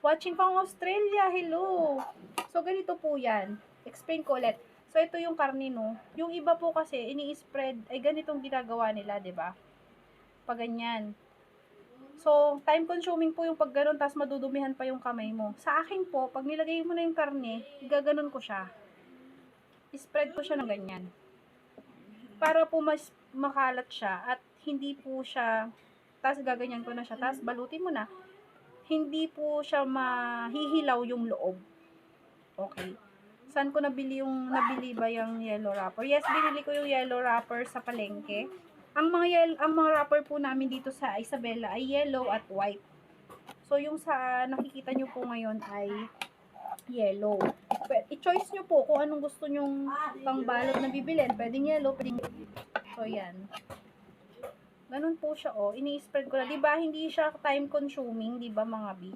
Watching from Australia, hello! So, ganito po yan. Explain ko ulit. So, ito yung karne, no? Yung iba po kasi, ini-spread, ay ganitong ginagawa nila, ba diba? Pag ganyan. So, time consuming po yung pag ganun, tapos madudumihan pa yung kamay mo. Sa akin po, pag nilagay mo na yung karne, gaganon ko siya. Spread ko siya ng ganyan. Para po mas makalat siya at hindi po siya, tapos gaganyan ko na siya, tapos balutin mo na, hindi po siya mahihilaw yung loob. Okay. Saan ko nabili ba yung yellow wrapper? Yes, binili ko yung yellow wrapper sa palengke. Ang mga wrapper po namin dito sa Isabela ay yellow at white. So, yung sa nakikita nyo po ngayon ay yellow. I-choice nyo po kung anong gusto nyong pangbalot na bibilin. Pwedeng yellow, pwedeng... So, yan. Ganun po siya, oh. Ini-spread ko na. Diba, hindi siya time consuming, diba, mga bi?